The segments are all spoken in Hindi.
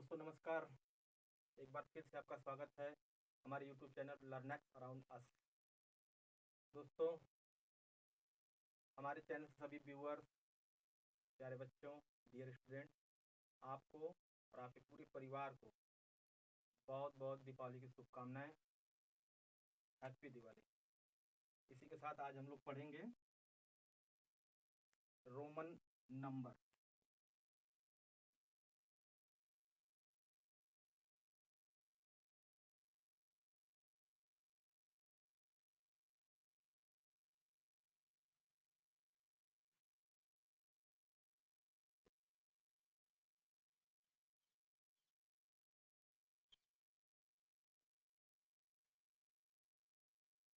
दोस्तों नमस्कार। एक बार फिर से आपका स्वागत है हमारे यूट्यूब चैनल लर्नेक्स अराउंड अस। दोस्तों, हमारे चैनल से सभी व्यूअर्स, प्यारे बच्चों, डियर स्टूडेंट, आपको और आपके पूरे परिवार को बहुत बहुत दीपावली की शुभकामनाएं। हैप्पी दिवाली। इसी के साथ आज हम लोग पढ़ेंगे रोमन नंबर।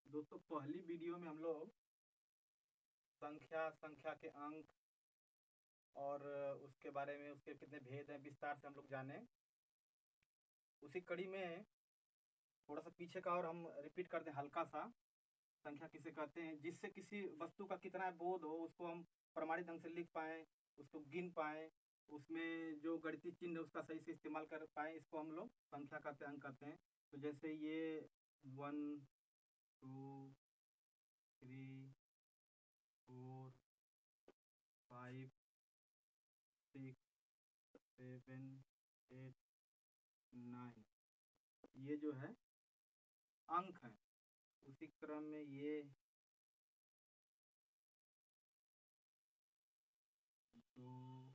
दोस्तों, पहली वीडियो में हम लोग संख्या के अंक और उसके बारे में, उसके कितने भेद हैं, विस्तार से हम लोग जाने। उसी कड़ी में थोड़ा सा पीछे का और हम रिपीट कर दें हल्का सा। संख्या किसे कहते हैं? जिससे किसी वस्तु का कितना बोध हो, उसको हम प्रमाणित ढंग से लिख पाएँ, उसको गिन पाएँ, उसमें जो गणितीय चिन्ह है उसका सही से इस्तेमाल कर पाएँ, इसको हम लोग संख्या कहते हैं, अंक कहते हैं। तो जैसे ये 1 2 3 4 5 6 7 8 9, ये जो है अंक हैं। उसी क्रम में ये 2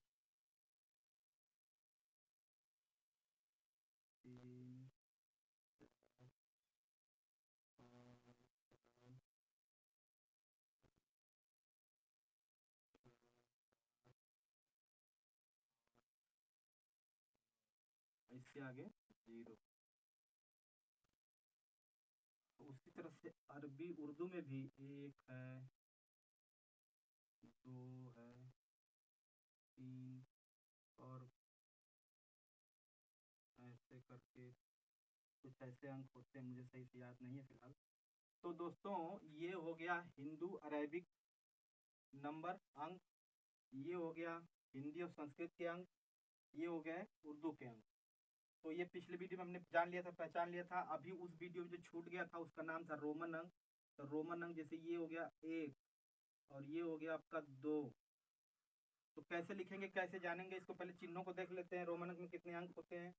3 4 5 इसके आगे 0। उसी तरह से अरबी उर्दू में भी 1 है, 2 है, 3 और ऐसे करके कुछ ऐसे अंक होते हैं, मुझे सही से याद नहीं है फिलहाल। तो दोस्तों, ये हो गया हिंदू अरेबिक नंबर अंक, ये हो गया हिंदी और संस्कृत के अंक, ये हो गए उर्दू के अंक। तो ये पिछले वीडियो में हमने जान लिया था, पहचान लिया था। अभी उस वीडियो में जो छूट गया था उसका नाम था रोमन अंक। तो रोमन अंक जैसे ये हो गया 1 और ये हो गया आपका 2। तो कैसे लिखेंगे, कैसे जानेंगे इसको? पहले चिन्हों को देख लेते हैं। रोमन अंक में कितने अंक होते हैं,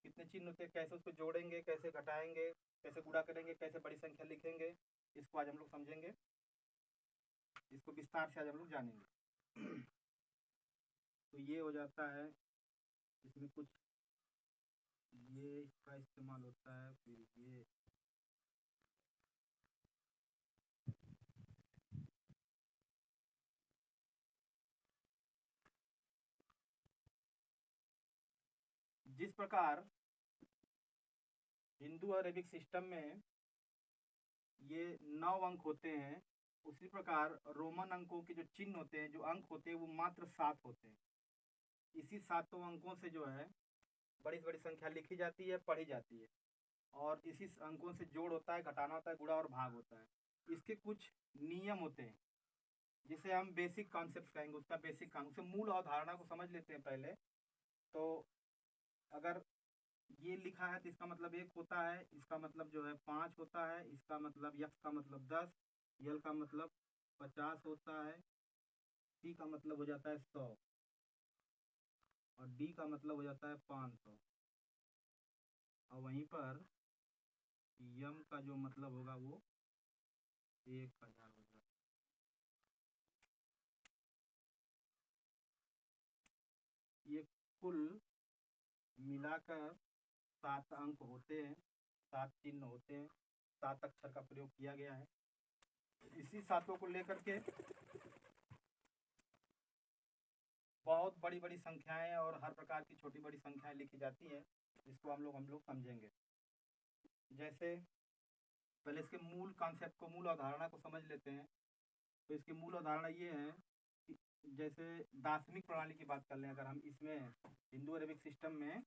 कितने चिन्ह होते हैं, कैसे उसको जोड़ेंगे, कैसे घटाएंगे, कैसे गुणा करेंगे, कैसे बड़ी संख्या लिखेंगे, इसको आज हम लोग समझेंगे। इसको विस्तार से आज हम लोग जानेंगे। तो ये हो जाता है, इसमें कुछ ये इसका इस्तेमाल होता है, फिर ये जिस प्रकार हिंदू और अरेबिक सिस्टम में ये 9 अंक होते हैं, उसी प्रकार रोमन अंकों के जो चिन्ह होते हैं, जो अंक होते हैं, वो मात्र 7 होते हैं। इसी 7 अंकों से जो है बड़ी से बड़ी संख्या लिखी जाती है, पढ़ी जाती है, और इसी अंकों से जोड़ होता है, घटाना होता है, गुणा और भाग होता है। इसके कुछ नियम होते हैं जिसे हम बेसिक कॉन्सेप्ट कहेंगे। उसका बेसिक कॉन्सेप्ट, मूल अवधारणा को समझ लेते हैं पहले। तो अगर ये लिखा है तो इसका मतलब 1 होता है, इसका मतलब जो है 5 होता है, इसका मतलब यक्स का मतलब 10, यल का मतलब 50 होता है, सी का मतलब हो जाता है 100 और डी का मतलब हो जाता है 500। और वहीं पर यम का जो मतलब होगा वो 1000 हो जाता है। ये कुल मिलाकर 7 अंक होते हैं, 7 चिन्ह होते हैं, 7 अक्षर का प्रयोग किया गया है। इसी सातों को लेकर के बहुत बड़ी बड़ी संख्याएं और हर प्रकार की छोटी बड़ी संख्याएं लिखी जाती हैं, जिसको हम लोग समझेंगे। जैसे पहले इसके मूल कॉन्सेप्ट को, मूल अवधारणा को समझ लेते हैं। तो इसकी मूल अवधारणा ये है कि जैसे दार्शनिक प्रणाली की बात कर लें अगर हम इसमें हिंदू अरेबिक सिस्टम में,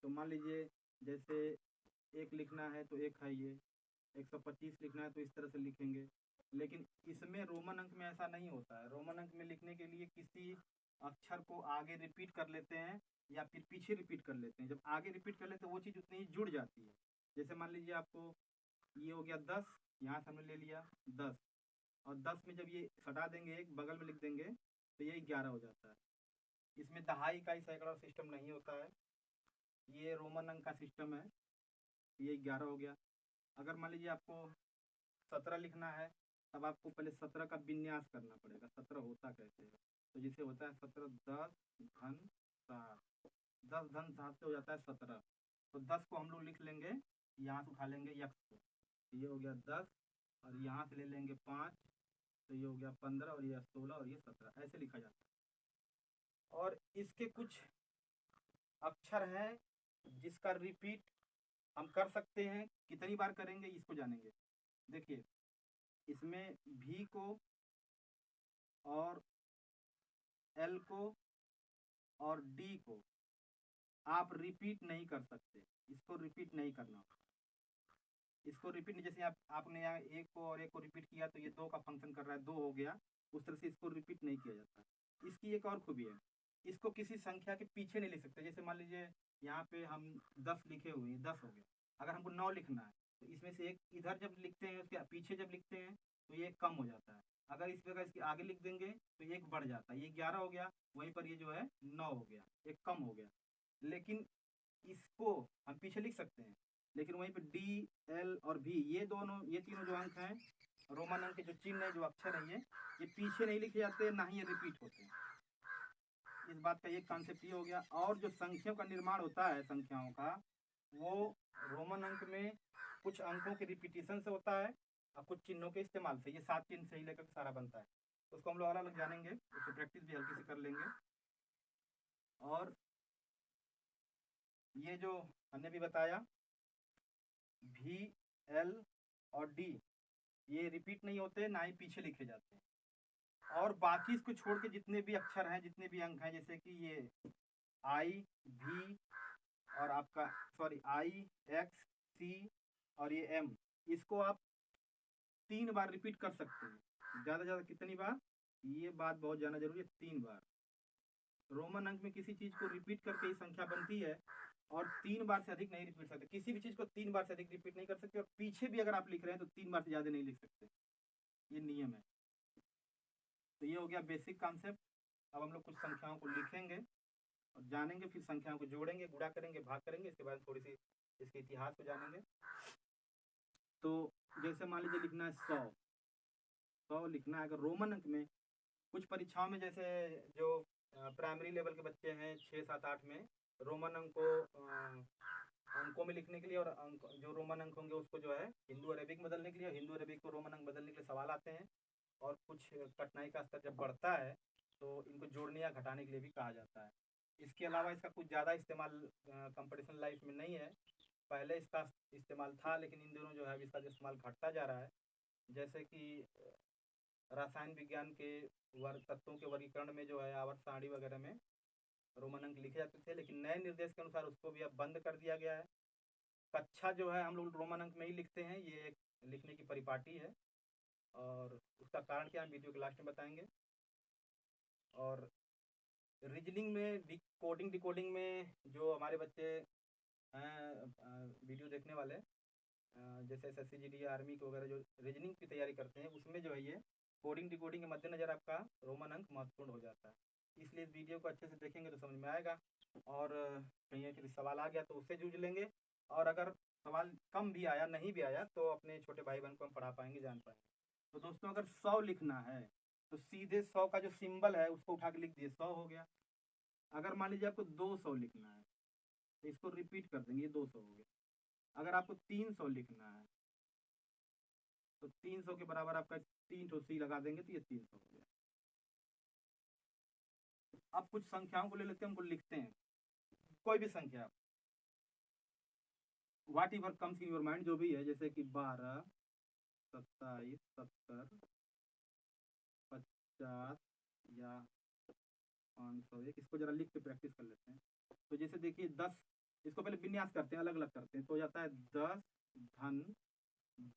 तो मान लीजिए जैसे 1 लिखना है तो 1 है, ये 125 लिखना है तो इस तरह से लिखेंगे। लेकिन इसमें रोमन अंक में ऐसा नहीं होता है। रोमन अंक में लिखने के लिए किसी अक्षर को आगे रिपीट कर लेते हैं या फिर पीछे रिपीट कर लेते हैं। जब आगे रिपीट कर लेते हैं वो चीज़ उतनी ही जुड़ जाती है। जैसे मान लीजिए आपको ये हो गया 10, यहाँ से हमने ले लिया 10, और 10 में जब ये हटा देंगे एक बगल में लिख देंगे तो ये 11 हो जाता है। इसमें दहाई इकाई सैकड़ा सिस्टम नहीं होता है, ये रोमन अंक का सिस्टम है। ये 11 हो गया। अगर मान लीजिए आपको 17 लिखना है, तब आपको पहले 17 का विन्यास करना पड़ेगा। 17 होता कैसे है, तो जिसे होता है 17 10 धन 7, 10 धन 7 से हो जाता है 17। तो 10 को हम लोग लिख लेंगे, यहाँ से उठा लेंगे यक्स को, तो ये हो गया 10, और यहाँ से ले लेंगे 5, तो ये हो गया 15, और ये 16, और ये 17, ऐसे लिखा जाता है। और इसके कुछ अक्षर हैं जिसका रिपीट हम कर सकते हैं, कितनी बार करेंगे इसको जानेंगे। देखिए, इसमें भी को और एल को और डी को आप रिपीट नहीं कर सकते, इसको रिपीट नहीं करना। इसको रिपीट नहीं, जैसे आपने यहाँ एक को और एक को रिपीट किया तो ये 2 का फंक्शन कर रहा है, 2 हो गया, उस तरह से इसको रिपीट नहीं किया जाता। इसकी एक और खूबी है, इसको किसी संख्या के पीछे नहीं लिख सकते। जैसे मान लीजिए यहाँ पे हम 10 लिखे हुए हैं, 10 हो गया, अगर हमको 9 लिखना है तो इसमें से एक इधर जब लिखते हैं उसके पीछे जब लिखते हैं तो ये कम हो जाता है। अगर इस जगह इसके आगे लिख देंगे तो ये एक बढ़ जाता है, ये 11 हो गया, वहीं पर ये जो है 9 हो गया, एक कम हो गया। लेकिन इसको हम पीछे लिख सकते हैं, लेकिन वहीं पे डी एल और भी, ये तीनों जो अंक हैं, रोमन अंक के जो चिन्ह है, जो अक्षर है, ये पीछे नहीं लिखे जाते, ना ही ये रिपीट होते हैं। इस बात का एक कॉन्सेप्ट ये हो गया। और जो संख्याओं का निर्माण होता है, संख्याओं का, वो रोमन अंक में कुछ अंकों के रिपीटिशन से होता है और कुछ चिन्हों के इस्तेमाल से। ये 7 चिन्ह से ही लेकर सारा बनता है, उसको हम लोग अलग अलग जानेंगे, उसको प्रैक्टिस भी हल्की से कर लेंगे। और ये जो हमने भी बताया, भी एल और डी, ये रिपीट नहीं होते, ना ही पीछे लिखे जाते हैं। और बाकी इसको छोड़ के जितने भी अक्षर हैं, जितने भी अंक हैं, जैसे कि ये आई भी और आपका आई एक्स सी और ये एम, इसको आप 3 बार रिपीट कर सकते हैं। ज़्यादा ज़्यादा कितनी बार, ये बात बहुत जानना जरूरी है, 3 बार। रोमन अंक में किसी चीज़ को रिपीट करके ही संख्या बनती है, और 3 बार से अधिक नहीं रिपीट सकते। किसी भी चीज़ को 3 बार से अधिक रिपीट नहीं कर सकते, और पीछे भी अगर आप लिख रहे हैं तो 3 बार से ज़्यादा नहीं लिख सकते, ये नियम है। तो ये हो गया बेसिक कॉन्सेप्ट। अब हम लोग कुछ संख्याओं को लिखेंगे और जानेंगे, फिर संख्याओं को जोड़ेंगे, गुणा करेंगे, भाग करेंगे, इसके बाद थोड़ी सी इसके इतिहास को जानेंगे। तो जैसे मान लीजिए लिखना है 100 लिखना है अगर रोमन अंक में। कुछ परीक्षाओं में, जैसे जो प्राइमरी लेवल के बच्चे हैं 6, 7, 8 में, रोमन अंकों में लिखने के लिए, और अंक जो रोमन अंक होंगे उसको जो है हिंदू अरेबिक में बदलने के लिए, और हिंदू अरेबिक को रोमन अंक बदलने के लिए सवाल आते हैं। और कुछ कठिनाई का स्तर जब बढ़ता है तो इनको जोड़ने या घटाने के लिए भी कहा जाता है। इसके अलावा इसका कुछ ज़्यादा इस्तेमाल कंपटीशन लाइफ में नहीं है। पहले इसका इस्तेमाल था, लेकिन इन दिनों जो है इसका इस्तेमाल घटता जा रहा है। जैसे कि रसायन विज्ञान के तत्वों के वर्गीकरण में जो है आवर्त सारणी वगैरह में रोमन अंक लिखे जाते थे, लेकिन नए निर्देश के अनुसार उसको भी अब बंद कर दिया गया है। कक्षा जो है हम लोग रोमन अंक में ही लिखते हैं, ये एक लिखने की परिपाटी है, और उसका कारण क्या हम वीडियो के लास्ट में बताएंगे। और रीजनिंग में, डिकोडिंग में जो हमारे बच्चे हैं वीडियो देखने वाले, जैसे SSC GD आर्मी के वगैरह जो रीजनिंग की तैयारी करते हैं, उसमें जो है ये कोडिंग डिकोडिंग के मद्देनजर आपका रोमन अंक महत्वपूर्ण हो जाता है। इसलिए इस वीडियो को अच्छे से देखेंगे तो समझ में आएगा, और कहीं फिर सवाल आ गया तो उससे जूझ लेंगे, और अगर सवाल कम भी आया, नहीं भी आया, तो अपने छोटे भाई बहन को हम पढ़ा पाएंगे, जान पाएंगे। तो दोस्तों, अगर 100 लिखना है तो सीधे 100 का जो सिंबल है उसको उठा के लिख दिए, 100 हो गया। अगर मान लीजिए आपको 200 लिखना है तो इसको रिपीट कर देंगे, ये 200 हो गया। अगर आपको 300 लिखना है तो 300 के बराबर आपका 3 ठो सी लगा देंगे तो ये 300 हो गया। अब कुछ संख्याओं को ले लेते हैं, उनको लिखते हैं। कोई भी संख्या, whatever comes in your mind, जो भी है, जैसे कि 12, 27, 70, 50 या 501, इसको जरा लिख के प्रैक्टिस कर लेते हैं। तो जैसे देखिए 10, इसको पहले विन्यास करते हैं, अलग अलग करते हैं, तो हो जाता है 10 धन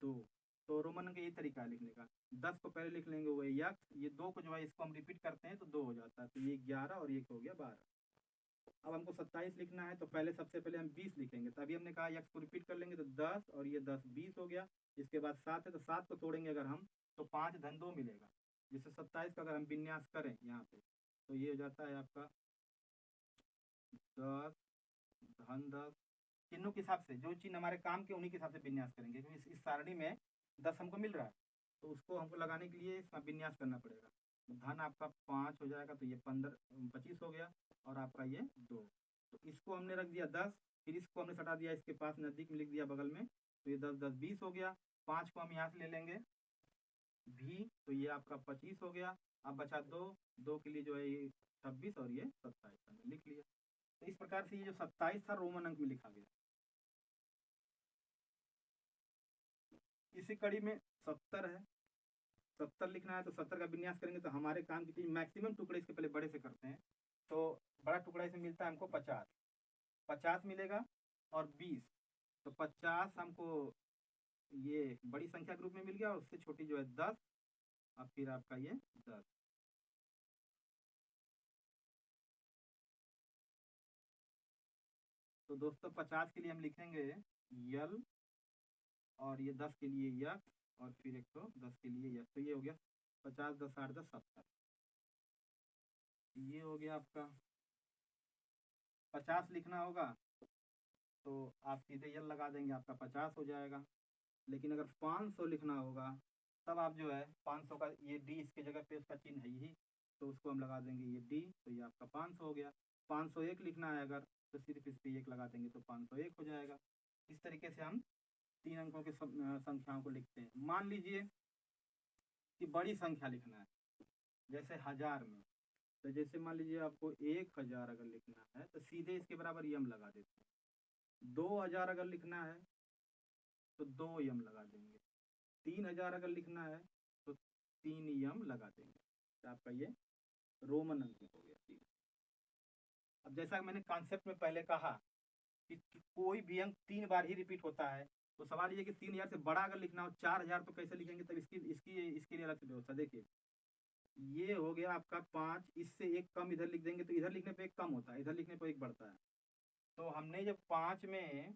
2, तो रोमन अंक का ये तरीका है लिखने का। 10 को पहले लिख लेंगे, वो यक्स, ये 2 को जो है इसको हम रिपीट करते हैं तो 2 हो जाता है, तो ये 11 और ये हो गया 12। अब हमको 27 लिखना है तो पहले सबसे पहले हम 20 लिखेंगे, तभी हमने कहा यक्स को रिपीट कर लेंगे तो 10 और ये 10 20 हो गया। इसके बाद 7 है तो 7 को तोड़ेंगे अगर हम तो 5 धन 2 मिलेगा, जिससे 27 का अगर हम विन्यास करें यहाँ पे तो ये हो जाता है आपका 10 धन 10। चिन्हों के हिसाब से जो चिन्ह हमारे काम के उन्हीं के हिसाब से विन्यास करेंगे, क्योंकि इस सारणी में 10 हमको मिल रहा है तो उसको हमको लगाने के लिए इसका विन्यास करना पड़ेगा। धन आपका 5 हो जाएगा तो ये 15 25 हो गया, और आपका ये 2। तो इसको हमने रख दिया 10, फिर इसको हमने सटा दिया इसके पास नजदीक में लिख दिया बगल में, तो ये 10 10 20 हो गया। 5 को हम यहाँ से ले लेंगे भी, तो ये आपका 25 हो गया। अब बचा 2, 2 के लिए जो है ये 26 और ये 27 हमने लिख लिया। तो इस प्रकार से ये जो 27 था रोमन अंक में लिखा गया। इसी कड़ी में 70 है, 70 लिखना है तो 70 का विन्यास करेंगे तो हमारे काम की चीज मैक्सिमम टुकड़े इसके पहले बड़े से करते हैं, तो बड़ा टुकड़ा इसे मिलता है हमको 50, 50 मिलेगा और 20, तो 50 हमको ये बड़ी संख्या के रूप में मिल गया, और उससे छोटी जो है 10, और फिर आपका ये 10। तो दोस्तों 50 के लिए हम लिखेंगे यल, और ये 10 के लिए यक्स, और फिर 110 के लिए यक्स, तो ये हो गया 50 10 8 10 70। ये हो गया आपका 50 लिखना होगा तो आप सीधे यल लगा देंगे, आपका 50 हो जाएगा। लेकिन अगर 500 लिखना होगा तब आप जो है 500 का ये डी इसके जगह पे उसका चिन्ह है यही, तो उसको हम लगा देंगे ये डी, तो ये आपका 500 हो गया। 501 लिखना है अगर तो सिर्फ इस पे 1 लगा देंगे तो 501 हो जाएगा। इस तरीके से हम 3 अंकों के संख्याओं को लिखते हैं। मान लीजिए कि बड़ी संख्या लिखना है जैसे हजार में, तो जैसे मान लीजिए आपको 1000 अगर लिखना है तो सीधे इसके बराबर यम लगा देते हैं। 2000 अगर लिखना है तो 2 यम लगा देंगे। 3000 अगर लिखना है तो 3 यम लगा देंगे, तो आपका ये रोमन अंक हो गया 3। अब जैसा मैंने कॉन्सेप्ट में पहले कहा कि कोई भी अंक 3 बार ही रिपीट होता है, तो सवाल ये कि 3000 से बड़ा अगर लिखना हो 4000 तो कैसे लिखेंगे, तब इसकी इसकी इसके लिए अलग से व्यवस्था। देखिए ये हो गया आपका 5, इससे एक कम इधर लिख देंगे तो इधर लिखने पे एक कम होता है, इधर लिखने पे एक बढ़ता है। तो हमने जब 5 में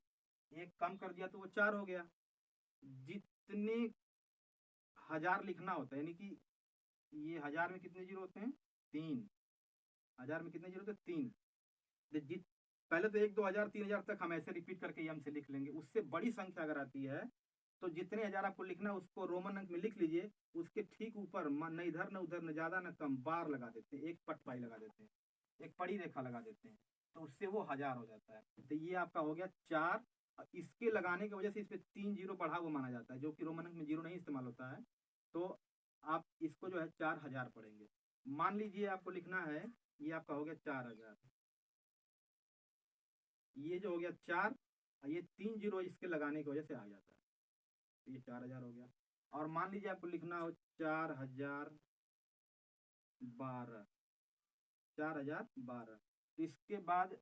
एक कम कर दिया तो वो 4 हो गया। जितने हजार लिखना होता है, यानी कि ये हजार में कितने जीरो होते हैं 3, हजार में कितने जीरो होते हैं 3। जित पहले तो 1 2 हजार 3000 तक हम ऐसे रिपीट करके यम से लिख लेंगे। उससे बड़ी संख्या अगर आती है तो जितने हजार आपको लिखना है उसको रोमन अंक में लिख लीजिए, उसके ठीक ऊपर न इधर न उधर न ज्यादा न कम बार लगा देते हैं, एक पटपाई लगा देते हैं, एक पड़ी रेखा लगा देते हैं, तो उससे वो हजार हो जाता है। तो ये आपका हो गया 4। इसके लगाने की वजह से इस पे 3 जीरो बढ़ा हुआ माना जाता है, जो कि रोमन अंक में जीरो नहीं इस्तेमाल होता है। तो आप इसको जो है 4000 पढ़ेंगे। मान लीजिए आपको लिखना है, ये आपका हो गया 4000, ये जो हो गया 4, ये 3 जीरो इसके लगाने की वजह से आ जाता है, तो ये 4000 हो गया। और मान लीजिए आपको लिखना हो 4012, 4012, तो इसके बाद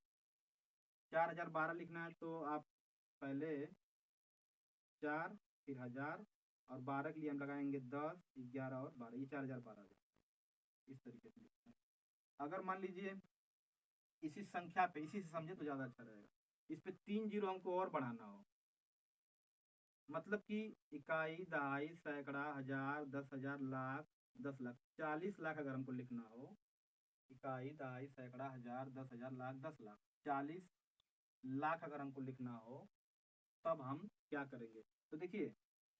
4012 लिखना है तो आप पहले 4 फिर 1000 और 12 के लिए हम लगाएंगे 10 11 और 12, ये 4012 हो जाएगा। इस तरीके से लिखते हैं। अगर मान लीजिए इसी संख्या पे, इसी से समझे तो ज़्यादा अच्छा रहेगा, इस पे 3 जीरो हमको और बढ़ाना हो, मतलब कि इकाई दहाई सैकड़ा हजार 10,000 लाख 10 लाख 40 लाख अगर हमको लिखना हो, इकाई दहाई सैकड़ा हजार 10,000 लाख 10 लाख 40 लाख अगर हमको लिखना हो, तब हम क्या करेंगे। तो देखिए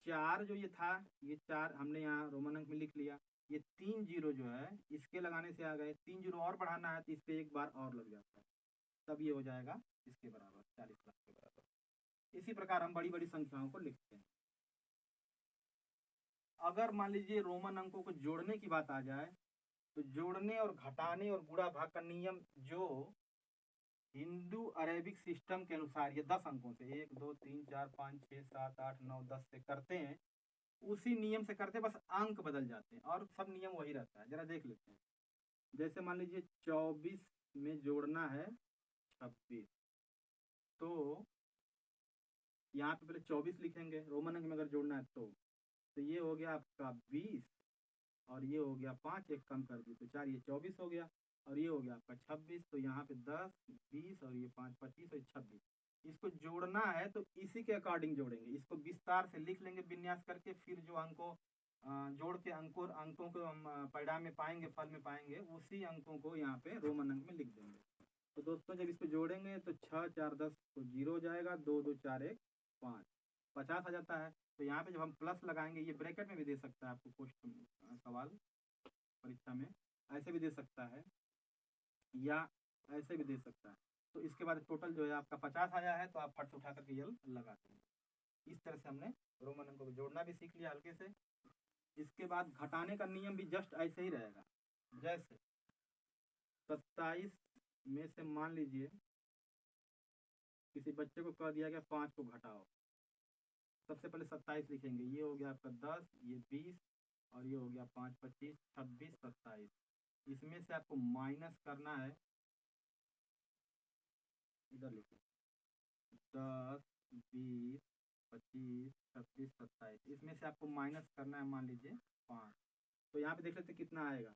4 जो ये था, ये 4 हमने यहाँ रोमन अंक में लिख लिया। ये 3 जीरो जो है इसके लगाने से आ गए, 3 जीरो और बढ़ाना है तो इस पे एक बार और लग जाता है, तब ये हो जाएगा इसके बराबर 40 लाख के बराबर। इसी प्रकार हम बड़ी बड़ी संख्याओं को लिखते हैं। अगर मान लीजिए रोमन अंकों को जोड़ने की बात आ जाए तो जोड़ने और घटाने और गुणा भाग का नियम जो हिंदू अरेबिक सिस्टम के अनुसार ये 10 अंकों से 1 2 3 4 5 6 7 8 9 10 से करते हैं, उसी नियम से करते हैं, बस अंक बदल जाते हैं और सब नियम वही रहता है। जरा देख लेते हैं। जैसे मान लीजिए 24 में जोड़ना है 26, तो यहाँ पे पहले 24 लिखेंगे रोमन अंक में अगर जोड़ना है तो, तो ये हो गया आपका 20 और ये हो गया 5, एक कम कर दी तो 4, ये 24 हो गया और ये हो गया आपका 26। तो यहाँ पे 10, 20 और ये 5, 25 और 26। इसको जोड़ना है तो इसी के अकॉर्डिंग जोड़ेंगे, इसको विस्तार से लिख लेंगे विन्यास करके, फिर जो अंकों जोड़ के अंकों को हम परिणाम में पाएंगे, फल में पाएंगे, उसी अंकों को यहाँ पे रोमन अंक में लिख देंगे। तो दोस्तों जब इसको जोड़ेंगे तो 6, 4, 10 तो 0 हो जाएगा, 2, 2, 4, 1, 5, 50 आ जाता है। तो यहाँ पे जब हम प्लस लगाएंगे, ये ब्रैकेट में भी दे सकता है आपको क्वेश्चन सवाल परीक्षा में, ऐसे भी दे सकता है या ऐसे भी दे सकता है। तो इसके बाद टोटल जो है आपका 50 आया है, तो आप फट से उठा करके यल लगा देंगे। इस तरह से हमने रोमन अंकों को जोड़ना भी सीख लिया हल्के से। इसके बाद घटाने का नियम भी जस्ट ऐसे ही रहेगा। जैसे 27 में से मान लीजिए किसी बच्चे को कह दिया गया 5 को घटाओ, सबसे पहले 27 लिखेंगे, ये हो गया आपका 10, ये 20 और ये हो गया 5, 25, 26, 27। इसमें से आपको माइनस करना है, इधर लिखिए 10, 20, 25, 26, 27। इसमें से आपको माइनस करना है मान लीजिए 5। तो यहाँ पे देख लेते कितना आएगा,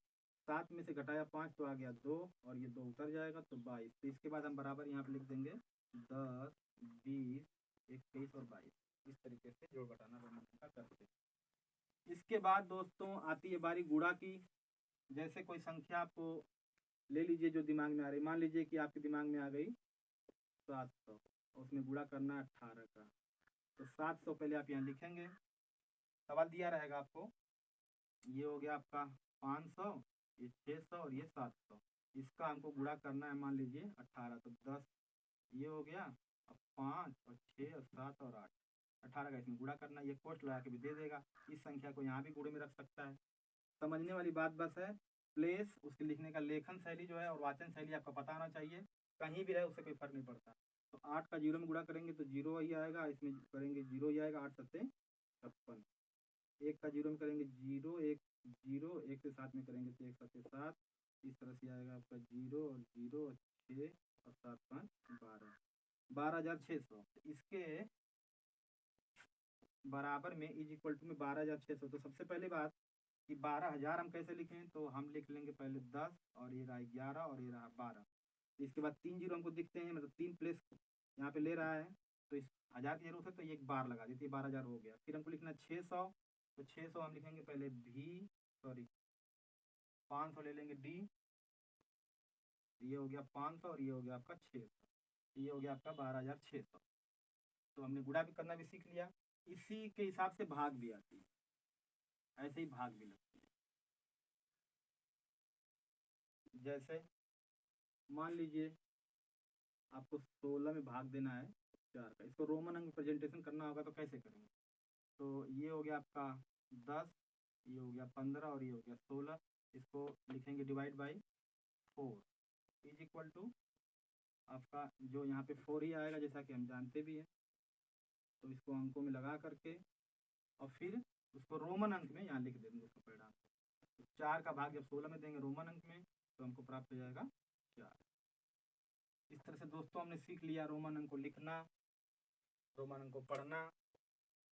7 में से घटाया 5 तो आ गया 2 और ये 2 उतर जाएगा तो 22। तो इसके बाद हम बराबर यहाँ पे लिख देंगे 10, 20, 21 और 22। इस तरीके से जोड़ घटाना रोमन का करते हैं। इसके बाद दोस्तों आती है बारी गुणा की। जैसे कोई संख्या आपको ले लीजिए जो दिमाग में आ रही, मान लीजिए कि आपके दिमाग में आ गई 700, उसमें गुणा करना है 18 का। तो 700 पहले आप यहाँ लिखेंगे, सवाल दिया रहेगा आपको, ये हो गया आपका 500, ये 600 और ये 700। इसका हमको गुणा करना है मान लीजिए 18, तो 10 ये हो गया, अब 5 और 6 और 7 और 8, 18 का इसमें गुणा करना, ये कोष्ठ लगा के भी दे देगा। इस संख्या को यहाँ भी गुणे में रख सकता है। समझने वाली बात बस है, प्लेस उसके लिखने का लेखन शैली जो है और वाचन शैली आपका पता होना चाहिए, कहीं भी रहे उससे कोई फर्क नहीं पड़ता। तो 8 का 0 में गुणा करेंगे तो 0 ही आएगा, इसमें करेंगे 0 ही आएगा, 8 सत्ते 56। 1 का 0 में करेंगे 0, 1 0, 1 से 7 में करेंगे तो 1 सत्ते 7। इस तरह से आएगा आपका 0 और 0 और 6 और 7, 5, 12, 12,600। इसके बराबर में इज इक्वल टू में 12,600। तो सबसे पहले बात कि 12,000 हम कैसे लिखें, तो हम लिख लेंगे पहले 10 और ये रहा 11 और ये रहा 12। इसके बाद 3 जीरो हमको दिखते हैं, मतलब 3 प्लेस यहाँ पे ले रहा है, तो इस 1000 की जरूरत है तो ये एक बार लगा देती है, 12,000 हो गया। फिर हमको लिखना 600, तो 600 हम लिखेंगे पहले भी, सॉरी 500 ले लेंगे डी, ये हो गया 500 और ये हो गया आपका 600, ये हो गया आपका 12,600। तो हमने गुणा भी करना भी सीख लिया। इसी के हिसाब से भाग भी आती है, ऐसे ही भाग भी लगती है। जैसे मान लीजिए आपको 16 में भाग देना है 4 का, इसको रोमन अंक प्रेजेंटेशन करना होगा तो कैसे करेंगे, तो ये हो गया आपका 10, ये हो गया 15 और ये हो गया 16। इसको लिखेंगे divide by 4 is equal to आपका जो यहाँ पे 4 ही आएगा जैसा कि हम जानते भी हैं। तो इसको अंकों में लगा करके और फिर उसको रोमन अंक में यहाँ लिख देंगे उसका परिणाम। तो 4 का भाग जब 16 में देंगे रोमन अंक में तो हमको प्राप्त हो जाएगा 4। इस तरह से दोस्तों हमने सीख लिया रोमन अंक को लिखना, रोमन अंक को पढ़ना,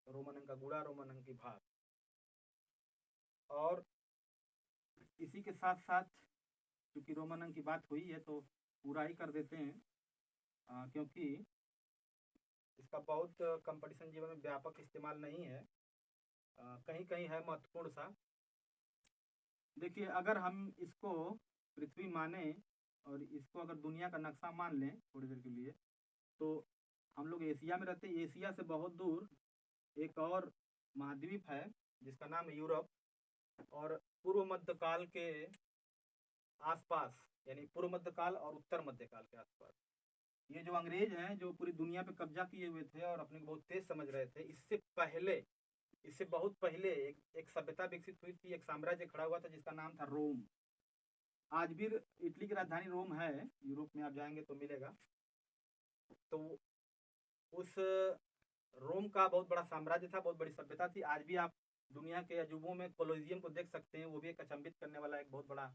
रोमन अंक का गुणा, रोमन अंक की भाग। और इसी के साथ साथ क्योंकि रोमन अंक की बात हुई है तो पूरा ही कर देते हैं, क्योंकि इसका बहुत कंपटीशन जीवन में व्यापक इस्तेमाल नहीं है, कहीं कहीं है महत्वपूर्ण सा। देखिए अगर हम इसको पृथ्वी माने और इसको अगर दुनिया का नक्शा मान लें थोड़ी देर के लिए, तो हम लोग एशिया में रहते हैं। एशिया से बहुत दूर एक और महाद्वीप है जिसका नाम है यूरोप, और पूर्व मध्यकाल के आसपास, यानी पूर्व मध्यकाल और उत्तर मध्यकाल के आसपास ये जो अंग्रेज हैं जो पूरी दुनिया पे कब्जा किए हुए थे और अपने को बहुत तेज समझ रहे थे, इससे बहुत पहले एक सभ्यता विकसित हुई थी, एक साम्राज्य खड़ा हुआ था जिसका नाम था रोम। आज भी इटली की राजधानी रोम है, यूरोप में आप जाएंगे तो मिलेगा। तो उस रोम का बहुत बड़ा साम्राज्य था, बहुत बड़ी सभ्यता थी। आज भी आप दुनिया के अजूबों में कोलोजियम को देख सकते हैं, वो भी एक अचंभित करने वाला एक बहुत बड़ा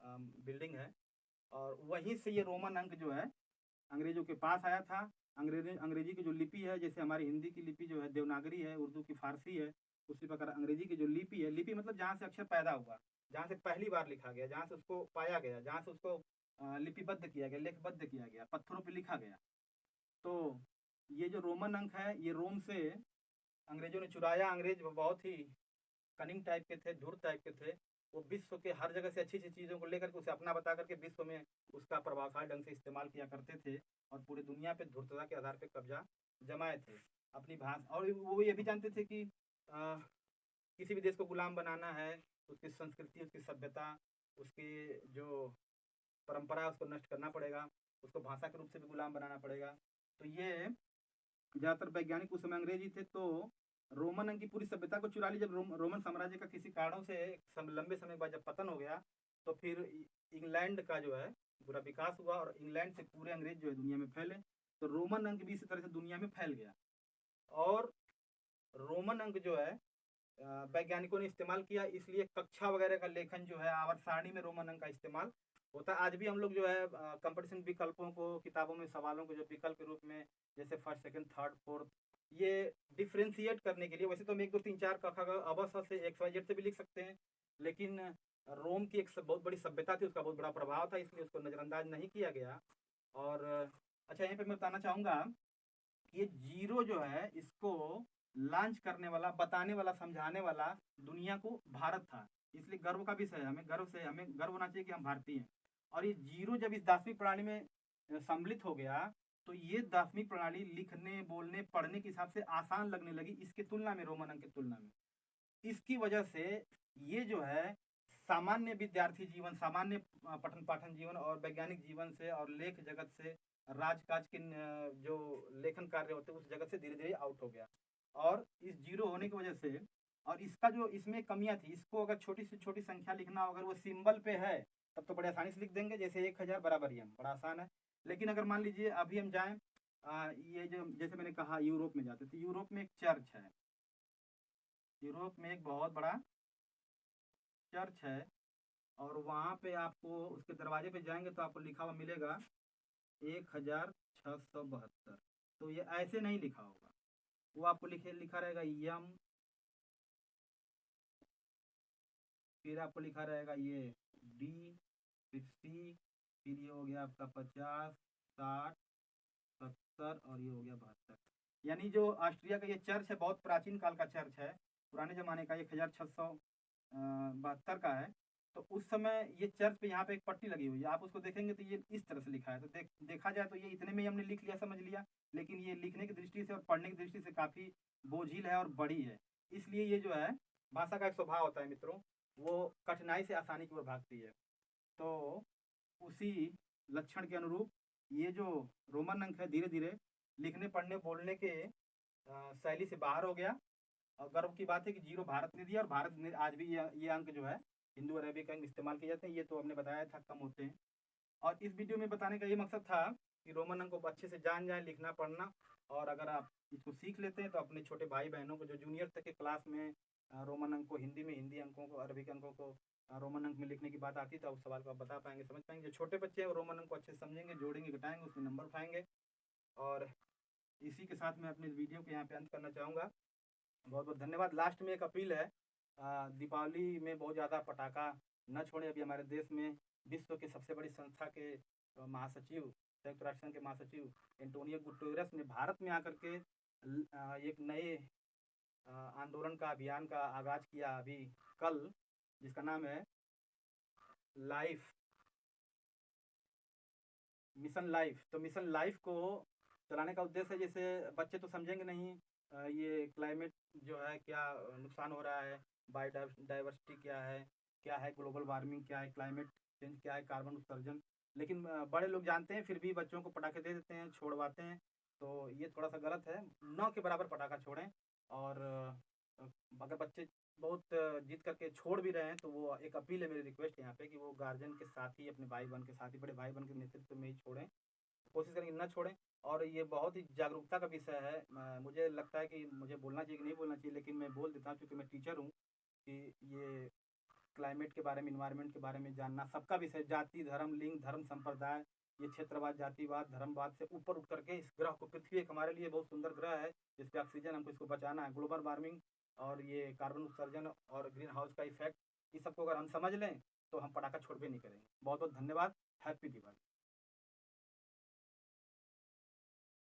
बिल्डिंग है। और वहीं से ये रोमन अंक जो है अंग्रेजों के पास आया था। अंग्रेजी की जो लिपि है, जैसे हमारी हिंदी की लिपि जो है देवनागरी है, उर्दू की फारसी है, उसी प्रकार अंग्रेजी की जो लिपि है, लिपि मतलब जहाँ से अक्षर पैदा हुआ, जहाँ से पहली बार लिखा गया, जहाँ से उसको पाया गया, जहाँ से उसको लिपिबद्ध किया गया, लेखबद्ध किया गया, पत्थरों पे लिखा गया। तो ये जो रोमन अंक है, ये रोम से अंग्रेजों ने चुराया। अंग्रेज बहुत ही कनिंग टाइप के थे, धूर्त टाइप के थे। वो विश्व के हर जगह से अच्छी-अच्छी चीज़ों को लेकर के उसे अपना बता करके विश्व में उसका प्रभावशाली ढंग से इस्तेमाल किया करते थे और पूरी दुनिया पे धूर्तता के आधार पे कब्ज़ा जमाए थे। अपनी भाषा और वो ये भी जानते थे कि अ, किसी भी देश को गुलाम बनाना है, उसकी संस्कृति, उसकी सभ्यता, उसकी जो परंपरा है उसको नष्ट करना पड़ेगा, उसको भाषा के रूप से भी गुलाम बनाना पड़ेगा। तो ये ज़्यादातर वैज्ञानिक उस समय अंग्रेज ही थे, तो रोमन अंग की पूरी सभ्यता को चुरा ली। जब रोमन साम्राज्य का किसी कारणों से लंबे समय के बाद जब पतन हो गया, तो फिर इंग्लैंड का जो है पूरा विकास हुआ और इंग्लैंड से पूरे अंग्रेज जो है दुनिया में फैले। तो रोमन अंग भी इसी तरह से दुनिया में फैल गया और रोमन अंक जो है वैज्ञानिकों ने इस्तेमाल किया, इसलिए कक्षा वगैरह का लेखन जो है आवर्त सारणी में रोमन अंक का इस्तेमाल होता है। आज भी हम लोग जो है कंपटीशन विकल्पों को किताबों में सवालों को जो विकल्प के रूप में जैसे फर्स्ट सेकंड थर्ड फोर्थ ये डिफ्रेंशिएट करने के लिए, वैसे तो हम 1 2 3 4 क ख ग अ ब स से एक्स वाई जेड से भी लिख सकते हैं, लेकिन रोम की एक बहुत बड़ी सभ्यता थी, उसका बहुत बड़ा प्रभाव था, इसलिए उसको नज़रअंदाज नहीं किया गया। और अच्छा, यहाँ पे मैं बताना चाहूँगा कि ये जीरो जो है इसको लॉन्च करने वाला, बताने वाला, समझाने वाला दुनिया को भारत था। इसलिए गर्व का विषय है, हमें गर्व होना चाहिए कि हम भारतीय हैं। और ये जीरो जब इस 10वीं प्रणाली में सम्मिलित हो गया, तो ये 10वीं प्रणाली लिखने, बोलने, पढ़ने के हिसाब से आसान लगने लगी इसकी तुलना में, रोमन अंक की तुलना में। इसकी वजह से ये जो है सामान्य विद्यार्थी जीवन, सामान्य पठन पाठन जीवन और वैज्ञानिक जीवन से और लेख जगत से, राजकाज के जो लेखन कार्य होते हैं उस जगत से धीरे धीरे आउट हो गया। और इस जीरो होने की वजह से और इसका जो इसमें कमियां थी, इसको अगर छोटी से छोटी संख्या लिखना हो, अगर वो सिंबल पे है तब तो बड़े आसानी से लिख देंगे, जैसे 1000 बराबर यम, बड़ा आसान है। लेकिन अगर मान लीजिए अभी हम जाएं ये जो जैसे मैंने कहा यूरोप में जाते, तो यूरोप में एक चर्च है, यूरोप में एक बहुत बड़ा चर्च है और वहाँ पे आपको उसके दरवाजे पे जाएंगे तो आपको लिखा हुआ मिलेगा 1672। तो ये ऐसे नहीं लिखा होगा, वो आपको लिखा रहेगा यम, फिर आपको लिखा रहेगा ये डी, फिर सी, फिर ये हो गया आपका 50, 60, 70 और ये हो गया 72। यानी जो ऑस्ट्रिया का ये चर्च है बहुत प्राचीन काल का चर्च है, पुराने ज़माने का, 1672 का है। तो उस समय ये चर्च पे यहाँ पे एक पट्टी लगी हुई है, आप उसको देखेंगे तो ये इस तरह से लिखा है। तो देखा जाए तो ये इतने में ही हमने लिख लिया, समझ लिया, लेकिन ये लिखने की दृष्टि से और पढ़ने की दृष्टि से काफ़ी बोझिल है और बड़ी है। इसलिए ये जो है भाषा का एक स्वभाव होता है मित्रों, वो कठिनाई से आसानी की ओर भागती है। तो उसी लक्षण के अनुरूप ये जो रोमन अंक है धीरे धीरे लिखने पढ़ने बोलने के शैली से बाहर हो गया। और गर्व की बात है कि जीरो भारत ने दिया और भारत ने आज भी ये अंक जो है हिंदू अरेबिक अंक इस्तेमाल किए जाते हैं, ये तो हमने बताया था कम होते हैं। और इस वीडियो में बताने का ये मकसद था कि रोमन अंक को अच्छे से जान जाए लिखना पढ़ना, और अगर आप इसको सीख लेते हैं तो अपने छोटे भाई बहनों को जो जूनियर तक के क्लास में रोमन अंक को हिंदी में, हिंदी अंकों को, अरबिक अंकों को रोमन अंक में लिखने की बात आती है तो उस सवाल को आप बता पाएंगे, समझ पाएंगे। जो छोटे बच्चे हैं वो रोमन अंक को अच्छे से समझेंगे, जोड़ेंगे, घटाएंगे, उसमें नंबर उठाएंगे। और इसी के साथ मैं अपने वीडियो को यहाँ पे अंत करना चाहूँगा। बहुत बहुत धन्यवाद। लास्ट में एक अपील है, दीपावली में बहुत ज़्यादा पटाखा न छोड़ें। अभी हमारे देश में विश्व की सबसे बड़ी संस्था के महासचिव, संयुक्त राष्ट्र संघ के महासचिव एंटोनियो गुटेरेस ने भारत में आकर के एक नए आंदोलन का, अभियान का आगाज किया अभी कल, जिसका नाम है लाइफ, मिशन लाइफ। तो मिशन लाइफ को चलाने का उद्देश्य है, जैसे बच्चे तो समझेंगे नहीं ये क्लाइमेट जो है क्या नुकसान हो रहा है, बायोडाइवर्सिटी क्या है ग्लोबल वार्मिंग क्या है, क्लाइमेट चेंज क्या है, कार्बन उत्सर्जन। लेकिन बड़े लोग जानते हैं, फिर भी बच्चों को पटाखे दे देते हैं, छोड़वाते हैं। तो ये थोड़ा सा गलत है, 9 के बराबर पटाखा छोड़ें। और अगर बच्चे बहुत जिद करके छोड़ भी रहे हैं तो वो एक अपील है, मेरी रिक्वेस्ट यहाँ पे कि वो गार्जियन के साथ ही, अपने भाई बहन के साथ ही, बड़े भाई बहन के नेतृत्व में ही छोड़ें, कोशिश करेंगे न छोड़ें। और ये बहुत ही जागरूकता का विषय है। मुझे लगता है कि मुझे बोलना चाहिए कि नहीं बोलना चाहिए, लेकिन मैं बोल देता हूँ क्योंकि मैं टीचर हूँ, कि ये क्लाइमेट के बारे में, इन्वायरमेंट के बारे में जानना सबका विषय। जाति, धर्म, लिंग, धर्म, संप्रदाय, ये क्षेत्रवाद, जातिवाद, धर्मवाद से ऊपर उठ करके इस ग्रह को, पृथ्वी एक हमारे लिए बहुत सुंदर ग्रह है जिस पे ऑक्सीजन, हमको इसको बचाना है। ग्लोबल वार्मिंग और ये कार्बन उत्सर्जन और ग्रीन हाउस का इफेक्ट, इस सबको अगर हम समझ लें तो हम पटाखा छोड़बे नहीं करेंगे। बहुत बहुत धन्यवाद। हैप्पी दिवाली।